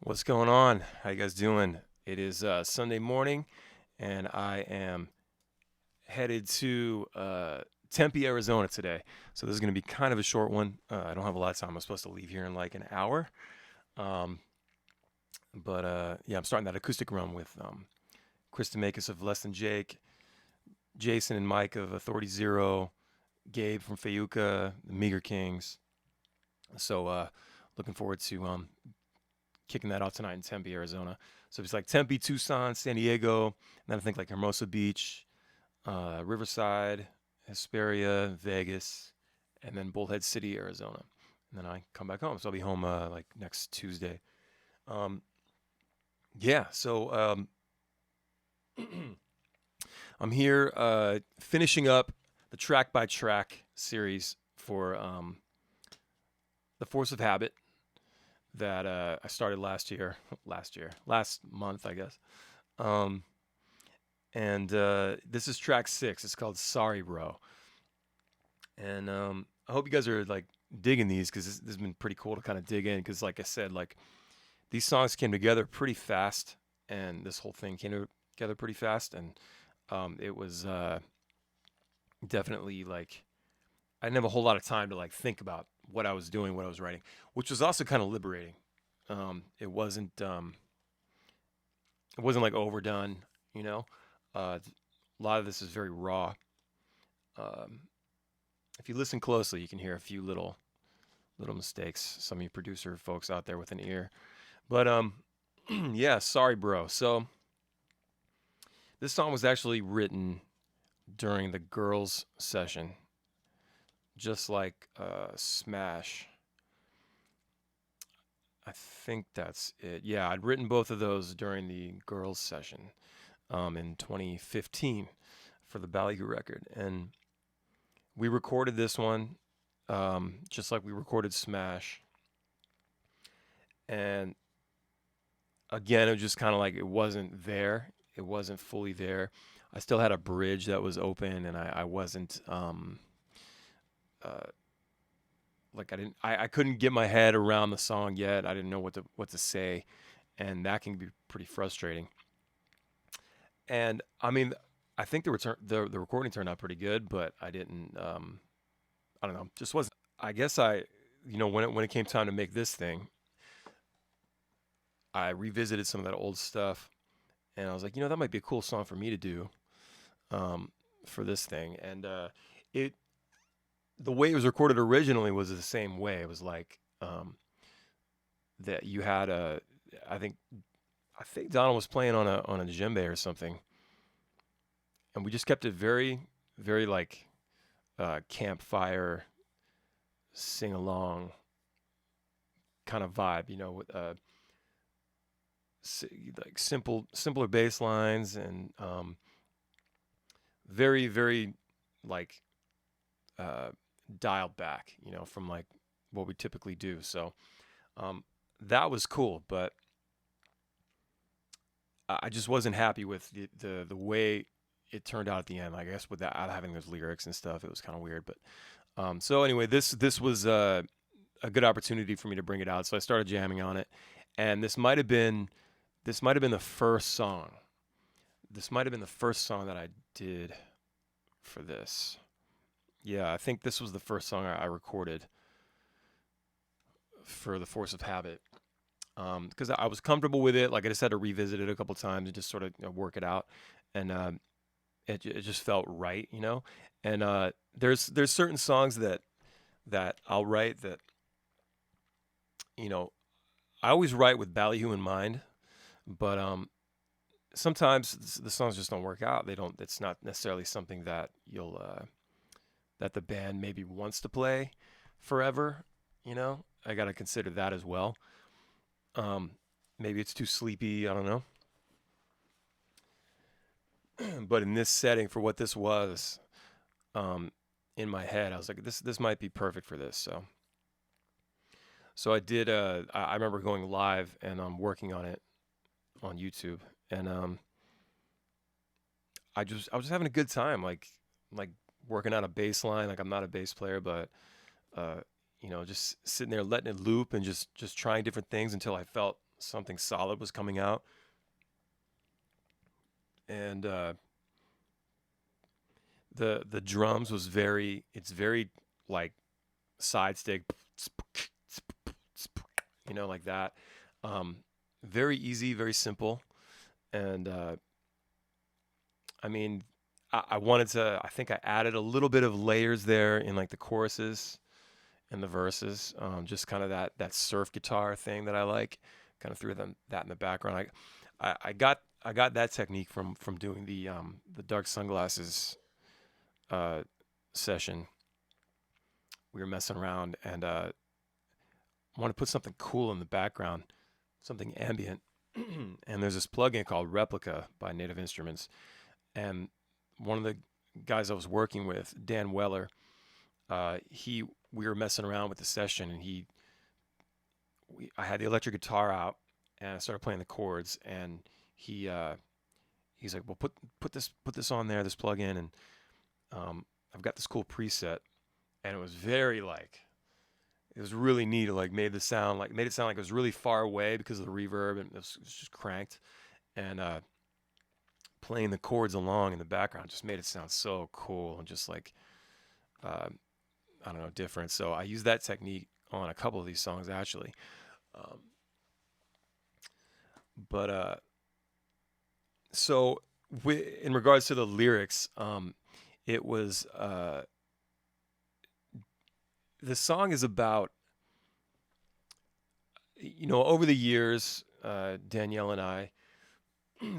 What's going on? How you guys doing? It is Sunday morning, and I am headed to Tempe, Arizona today. So this is going to be kind of a short one. I don't have a lot of time. I'm supposed to leave here in like an hour. Um, but yeah, I'm starting that acoustic run with Chris Demakis of Less Than Jake, Jason and Mike of Authority Zero, Gabe from Fayuca, the Meager Kings. So looking forward to kicking that off tonight in Tempe, Arizona. So it's like Tempe, Tucson, San Diego, and then I think like Hermosa Beach, Riverside, Hesperia, Vegas, and then Bullhead City, Arizona. And then I come back home. So I'll be home like next Tuesday. Um, yeah, so I'm here finishing up the track by track series for The Force of Habit that I started last month, I guess. Um, and this is track 6. It's called "Sorry, Bro." And I hope you guys are like digging these because this has been pretty cool to kind of dig in. Because, like I said, like these songs came together pretty fast, and this whole thing came together pretty fast, and it was definitely like I didn't have a whole lot of time to like think about what I was doing, what I was writing, which was also kind of liberating. It wasn't like overdone, you know. A lot of this is very raw. Um, if you listen closely, you can hear a few little mistakes. Some of you producer folks out there with an ear, but yeah, sorry, bro. So this song was actually written during the girls' session, just like Smash. I think that's it. Yeah, I'd written both of those during the girls' session in 2015 for the Ballyhoo record, and we recorded this one just like we recorded Smash. And again, it was just kind of like it wasn't there. It wasn't fully there. I still had a bridge that was open, and I wasn't uh, like I couldn't get my head around the song yet. I didn't know what to say, and that can be pretty frustrating. And I mean, I think the recording turned out pretty good, but I didn't. I don't know. Just wasn't. I guess when it came time to make this thing, I revisited some of that old stuff, and I was like, that might be a cool song for me to do for this thing. And it the way it was recorded originally was the same way. It was like that you had I think I think Donald was playing on a djembe or something, and we just kept it very very like campfire sing along kind of vibe, with like simpler bass lines and very very like uh, dialed back, from like what we typically do. So um, that was cool, but I just wasn't happy with the way it turned out at the end. Like, I guess without having those lyrics and stuff, it was kind of weird. But so anyway, this was a good opportunity for me to bring it out. So I started jamming on it, and this might have been the first song. This might have been the first song that I did for this. Yeah, I think this was the first song I recorded for The Force of Habit. Because I was comfortable with it. Like, I just had to revisit it a couple times and just sort of work it out, and it just felt right, And there's certain songs that I'll write that you know I always write with Ballyhoo in mind, but sometimes the songs just don't work out. They don't. It's not necessarily something that that the band maybe wants to play forever. I got to consider that as well. Um, Maybe it's too sleepy. I don't know. But in this setting, for what this was, um, in my head, I was like, this might be perfect for this. So I did. I remember going live and working on it on YouTube, and I was having a good time, like working on a bass line. Like, I'm not a bass player, but just sitting there letting it loop and just trying different things until I felt something solid was coming out, and the drums was it's very like side stick, like that. Very easy, very simple, and I mean, I wanted to. I think I added a little bit of layers there in like the choruses and the verses, just kind of that surf guitar thing that I like. Kind of threw that in the background. I got that technique from doing the dark sunglasses session. We were messing around and I want to put something cool in the background, something ambient. And there's this plugin called Replica by Native Instruments, and one of the guys I was working with, Dan Weller, we were messing around with the session, and I had the electric guitar out, and I started playing the chords, and he's like, well, put this on there, this plugin, and I've got this cool preset, and it was very like, it was really neat. It like made it sound like it was really far away because of the reverb, and it was just cranked, and playing the chords along in the background just made it sound so cool and just like I don't know, different. So I used that technique on a couple of these songs actually. So in regards to the lyrics, it was the song is about, over the years, Danielle and I,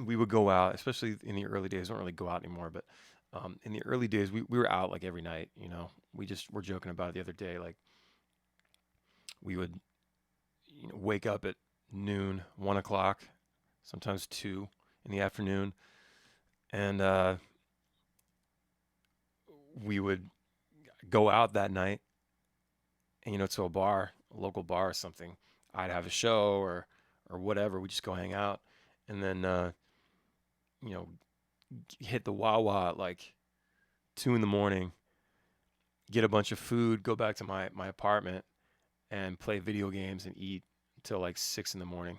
we would go out, especially in the early days. We don't really go out anymore, but in the early days, we were out like every night. We just were joking about it the other day. Like we would, wake up at noon, 1 o'clock, sometimes 2 in the afternoon, and we would go out that night, and to a local bar or something. I'd have a show or whatever. We just go hang out, and then hit the Wawa at like 2 in the morning, get a bunch of food, go back to my apartment, and play video games and eat until like 6 in the morning,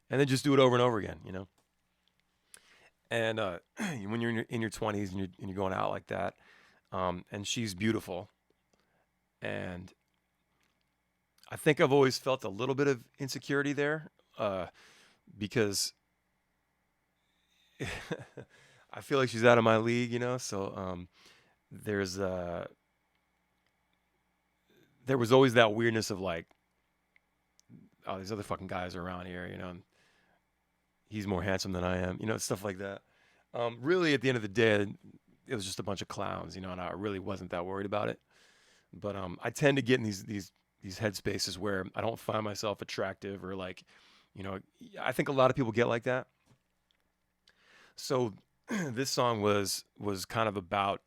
and then just do it over and over again. And when you're in your 20s and you're going out like that, and she's beautiful, and I think I've always felt a little bit of insecurity there, because I feel like she's out of my league, So there was always that weirdness of like, oh, these other fucking guys are around here, and he's more handsome than I am, stuff like that. Really, at the end of the day, it was just a bunch of clowns, and I really wasn't that worried about it. But I tend to get in these headspaces where I don't find myself attractive, or like, I think a lot of people get like that. So this song was kind of about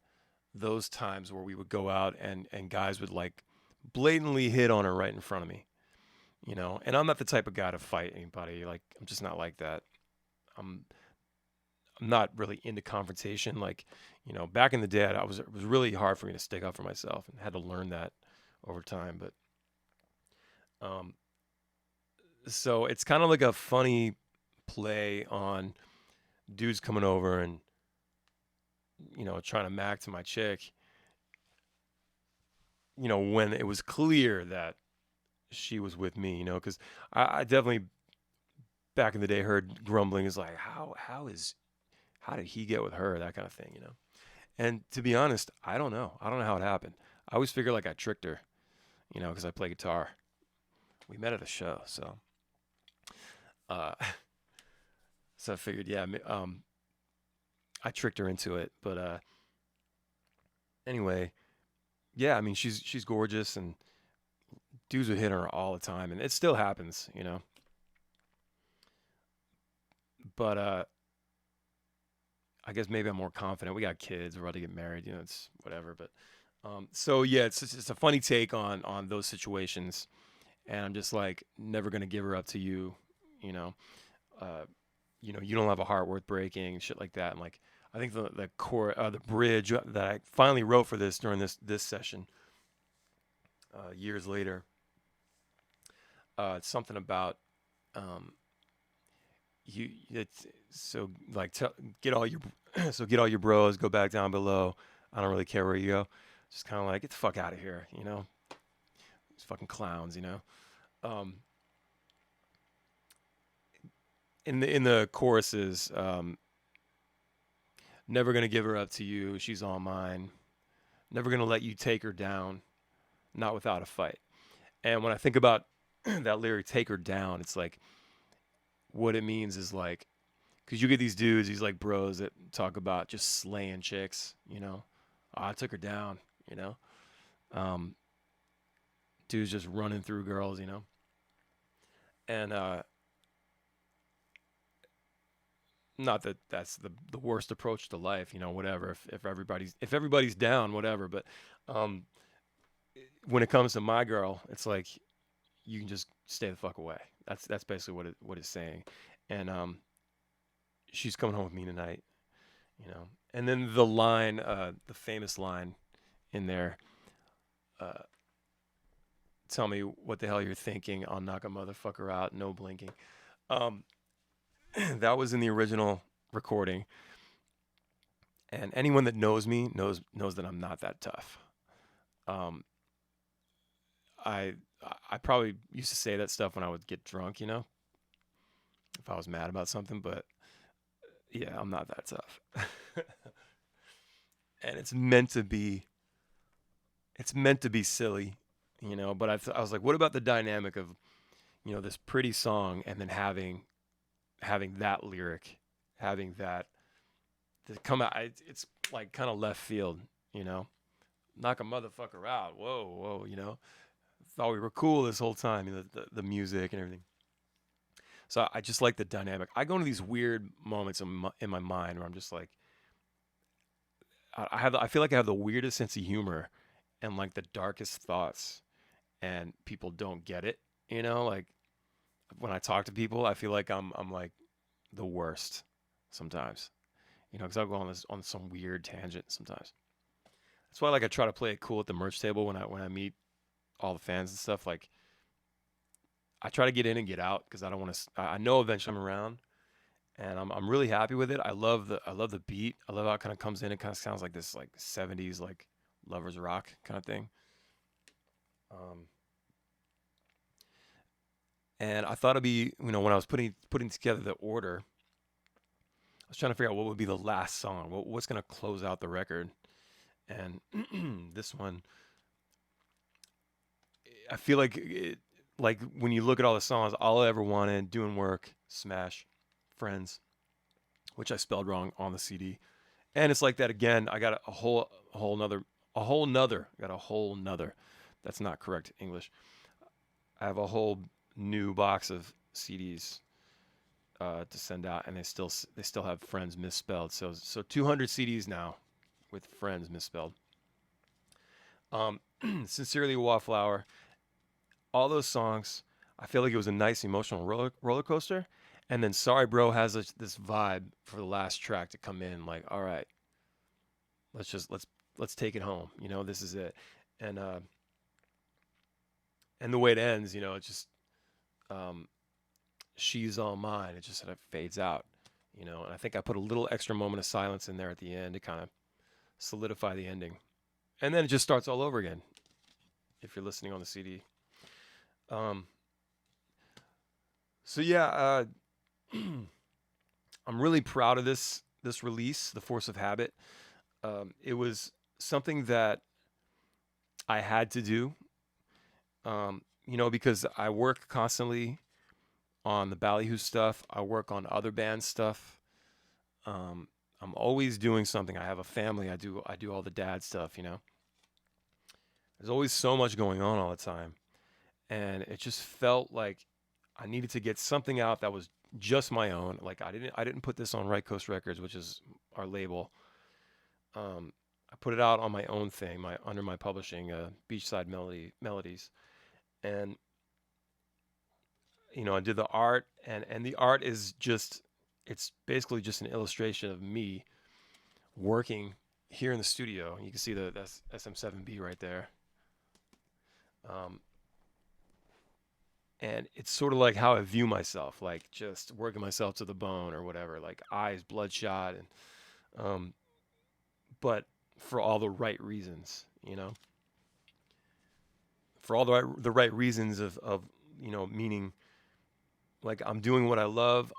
those times where we would go out and guys would like blatantly hit on her right in front of me, and I'm not the type of guy to fight anybody. Like, I'm just not like that. I'm not really into confrontation. Like, back in the day, it was really hard for me to stick up for myself, and had to learn that over time. But so it's kind of like a funny play on dudes coming over and trying to mac to my chick, when it was clear that she was with me, because I definitely back in the day heard grumbling is like, how did he get with her, that kind of thing, And to be honest, I don't know how it happened. I always figured like I tricked her, because I play guitar. We met at a show, so so I figured, yeah, I tricked her into it. But anyway, yeah, I mean, she's gorgeous, and dudes would hit her all the time, and it still happens, But I guess maybe I'm more confident. We got kids, we're about to get married, it's whatever. But so yeah, it's a funny take on those situations, and I'm just like, never gonna give her up to you, you don't have a heart worth breaking, shit like that. And like, I think the core, the bridge that I finally wrote for this during this session, years later, it's something about um, you it's so like get all your so get all your bros, go back down below. I don't really care where you go. Just kind of like get the fuck out of here, you know. These fucking clowns, you know. Um, in the choruses, never gonna give her up to you. She's all mine. Never gonna let you take her down. Not without a fight. And when I think about that lyric, take her down, it's like what it means is like, because you get these dudes, these like bros that talk about just slaying chicks, you know. Oh, I took her down, you know. Um, dudes just running through girls, you know. And not that that's the worst approach to life, you know. Whatever. If everybody's down, whatever. But um, when it comes to my girl, it's like you can just stay the fuck away. That's basically what it's saying. And she's coming home with me tonight, you know. And then the line, the famous line in there, uh, tell me what the hell you're thinking. I'll knock a motherfucker out, no blinking. Um, that was in the original recording, and anyone that knows me knows that I'm not that tough. Um, I I probably used to say that stuff when I would get drunk, you know, if I was mad about something. But yeah, I'm not that tough, and it's meant to be silly, you know. But I was like, what about the dynamic of, you know, this pretty song and then having that lyric, having that to come out. It's like kind of left field, you know. Knock a motherfucker out. Whoa, whoa, you know. Thought we were cool this whole time, you know, the music and everything. So I just like the dynamic. I go into these weird moments in my mind where I'm just like, I feel like I have the weirdest sense of humor and like the darkest thoughts, and people don't get it. You know, like when I talk to people, I feel like I'm like the worst sometimes. You know, because I'll go on some weird tangent sometimes. That's why like I try to play it cool at the merch table when I meet all the fans and stuff. Like I try to get in and get out because I don't want to. I know eventually I'm around, and I'm really happy with it. I love the beat. I love how it kind of comes in. It kind of sounds like this like '70s like lovers rock kind of thing. Um, and I thought it'd be, you know, when I was putting together the order, I was trying to figure out what would be the last song. What's gonna close out the record, and this one, I feel like like when you look at all the songs, all I ever wanted, doing work, smash, friends, which I spelled wrong on the CD, and it's like that again. I got a whole nother. That's not correct English. I have a whole new box of CDs to send out, and they still have friends misspelled. So 200 CDs now with friends misspelled. Um, Sincerely, Wallflower. All those songs, I feel like it was a nice emotional roller coaster. And then Sorry Bro has this vibe for the last track to come in, like, all right, let's take it home. You know, this is it. And and the way it ends, you know, it's just um, she's all mine. It just kind of fades out, you know. And I think I put a little extra moment of silence in there at the end to kind of solidify the ending. And then it just starts all over again if you're listening on the CD. Um, so yeah, I'm really proud of this release, The Force of Habit. It was something that I had to do, you know, because I work constantly on the Ballyhoo stuff. I work on other band stuff. Um, I'm always doing something. I have a family. I do all the dad stuff. You know, there's always so much going on all the time, and it just felt like I needed to get something out that was just my own. Like I didn't put this on Right Coast Records, which is our label. I put it out on my own thing, my under my publishing, Beachside Melodies, and you know I did the art, and the art is just it's basically just an illustration of me working here in the studio. You can see that's SM7B right there. Um, and it's sort of like how I view myself, like just working myself to the bone or whatever, like eyes bloodshot, and um, but for all the right reasons, for all the right reasons of meaning like I'm doing what I love.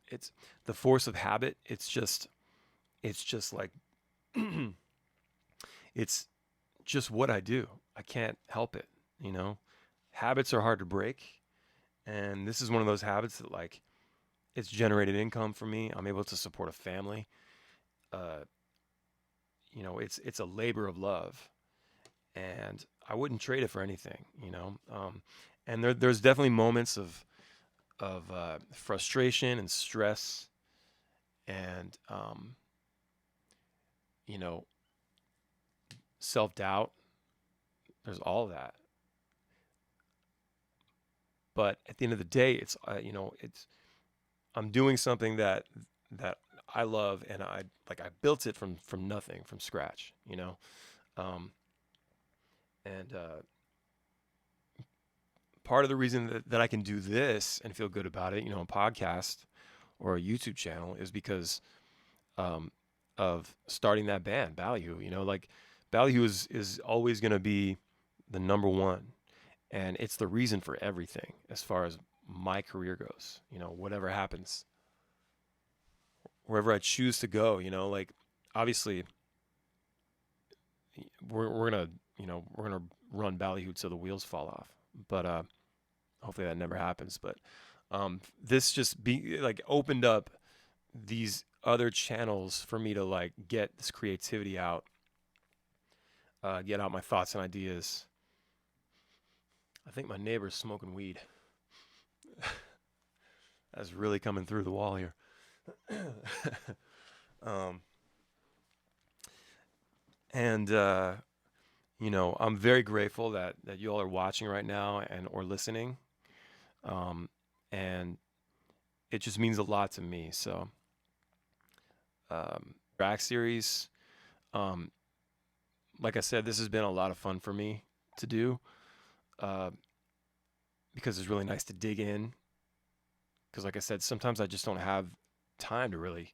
It's the force of habit. It's just like it's just what I do. I can't help it. Habits are hard to break, and this is one of those habits that like it's generated income for me. I'm able to support a family. Uh, it's a labor of love, and I wouldn't trade it for anything. And there's definitely moments of frustration and stress, and you know self doubt. There's all of that, but at the end of the day, it's I'm doing something that I love, and I built it from nothing, from scratch. Um, and part of the reason that I can do this and feel good about it, a podcast or a YouTube channel, is because um, of starting that band, Ballyhoo. Like Ballyhoo is always going to be the number one, and it's the reason for everything as far as my career goes. Whatever happens, wherever I choose to go. Like obviously we're gonna we're gonna run Ballyhoo till the wheels fall off, but hopefully that never happens. But this just be like opened up these other channels for me to like get this creativity out, get out my thoughts and ideas. I think my neighbor's smoking weed. That's really coming through the wall here. um, and I'm very grateful that you all are watching right now and or listening, and it just means a lot to me. So, track series, um, like I said, this has been a lot of fun for me to do, uh, because it's really nice to dig in. Because, like I said, sometimes I just don't have time to really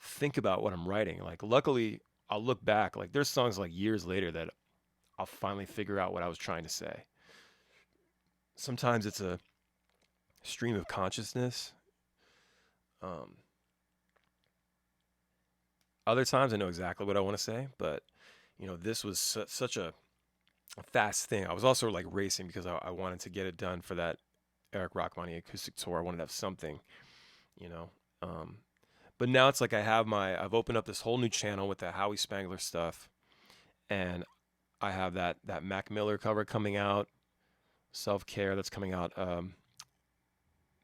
think about what I'm writing. Like, luckily, I'll look back. Like, there's songs like years later that I'll finally figure out what I was trying to say. Sometimes it's a stream of consciousness. Um, Other times I know exactly what I want to say, but this was such a fast thing. I was also like racing because I wanted to get it done for that Eric Rachmani acoustic tour. I wanted to have something, you know. Um, but now it's like I've opened up this whole new channel with the Howi Spangler stuff, and I have that Mac Miller cover coming out, Self Care, that's coming out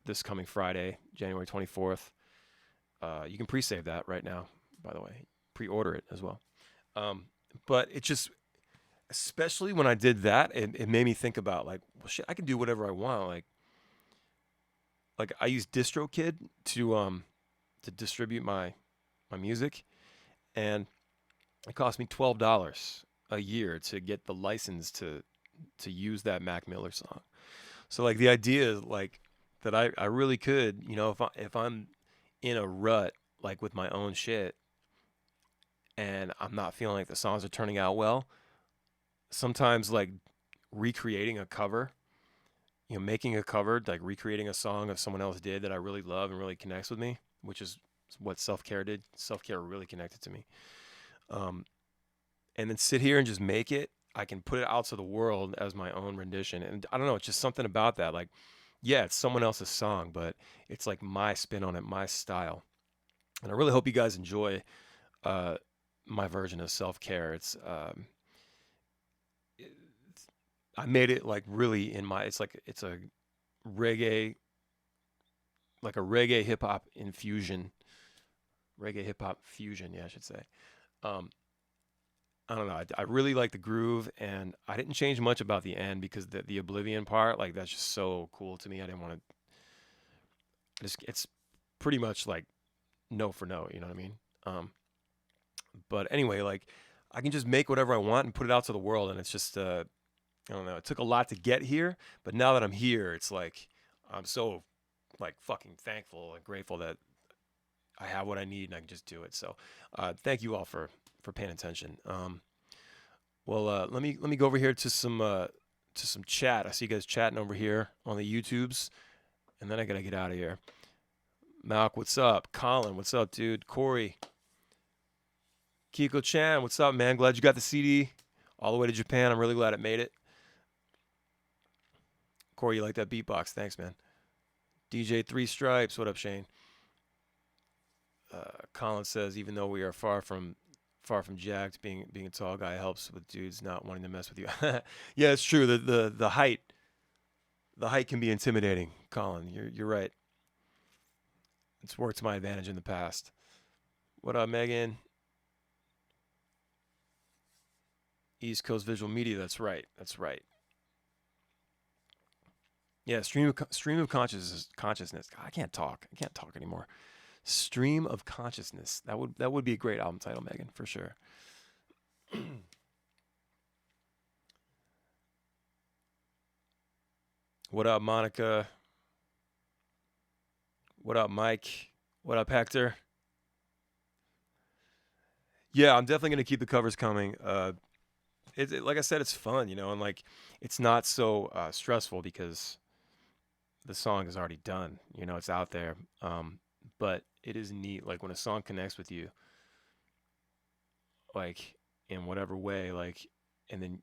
this coming Friday, January 24th. You can pre-save that right now, by the way. Pre-order it as well. But it just, especially when I did that, it made me think about like, well, shit, I can do whatever I want. Like I use DistroKid to distribute my music, and it cost me $12 a year to get the license to use that Mac Miller song. So like the idea is like that I really could, if I'm in a rut like with my own shit and I'm not feeling like the songs are turning out well, sometimes like recreating a cover, making a cover, like recreating a song of someone else did that I really love and really connects with me, which is what Self Care did. Self Care really connected to me. And then sit here and just make it. I can put it out to the world as my own rendition. And I don't know, it's just something about that. Like, yeah, it's someone else's song, but it's like my spin on it, my style. And I really hope you guys enjoy my version of Self Care. I made it like really it's a reggae, like a reggae hip hop infusion, reggae hip hop fusion, yeah, I should say. Um, I don't know. I really like the groove, and I didn't change much about the end because the Oblivion part, like that's just so cool to me. I didn't want to. It's pretty much like no for no. You know what I mean? But anyway, like I can just make whatever I want and put it out to the world, and it's just I don't know. It took a lot to get here, but now that I'm here, it's like I'm so like fucking thankful and grateful that I have what I need and I can just do it. So, thank you all for paying attention. Let me go over here to some chat. I see you guys chatting over here on the YouTubes, and then I gotta get out of here. Malk, what's up? Colin, what's up, dude? Corey, Kiko Chan, what's up, man? Glad you got the CD all the way to Japan. I'm really glad it made it. Corey, you like that beatbox? Thanks, man. DJ Three Stripes, what up, Shane? Colin says, even though we are far from jacked, being a tall guy helps with dudes not wanting to mess with you. Yeah, it's true. The height can be intimidating, Colin. You're right. It's worked to my advantage in the past. What up, Megan? East Coast Visual Media. That's right. That's right. Yeah, stream of consciousness. God, I can't talk. I can't talk anymore. Stream of consciousness. That would be a great album title, Megan, for sure. What up, Monica? What up, Mike? What up, Hector? Yeah, I'm definitely gonna keep the covers coming. Like I said, it's fun, and like it's not so stressful because the song is already done. It's out there. But it is neat, like when a song connects with you, like in whatever way, like, and then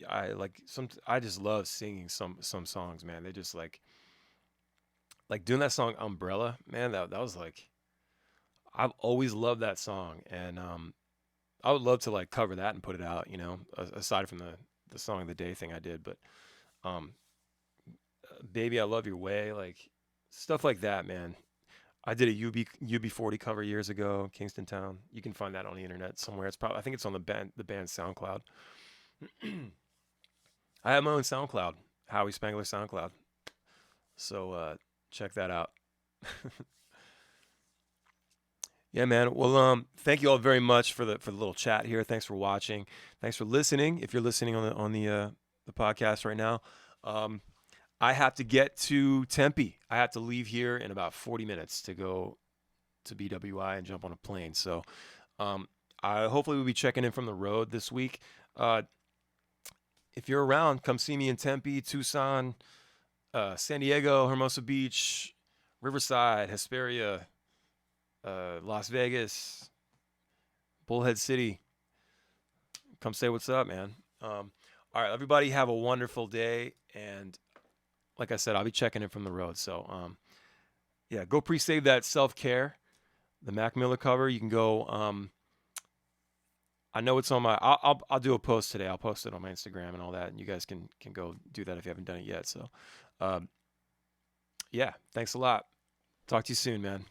I like I just love singing some songs, man. They just like doing that song Umbrella, man. That was like I've always loved that song, and I would love to like cover that and put it out, aside from the song of the day thing I did, but um, Baby I Love Your Way, like stuff like that, man. I did a UB40 cover years ago, Kingston Town. You can find that on the internet somewhere. It's probably I think it's on the band's SoundCloud. I have my own SoundCloud, Howie Spangler SoundCloud. So check that out. Yeah, man. Well, thank you all very much for the little chat here. Thanks for watching. Thanks for listening. If you're listening on the podcast right now, I have to get to Tempe. I have to leave here in about 40 minutes to go to BWI and jump on a plane. So, I hopefully we'll be checking in from the road this week. If you're around, come see me in Tempe, Tucson, San Diego, Hermosa Beach, Riverside, Hesperia, Las Vegas, Bullhead City. Come say what's up, man. All right, everybody have a wonderful day. And like I said, I'll be checking in from the road. So, yeah, go pre-save that Self-Care, the Mac Miller cover. You can go, I know it's on my, I'll do a post today. I'll post it on my Instagram and all that. And you guys can go do that if you haven't done it yet. So, yeah, thanks a lot. Talk to you soon, man.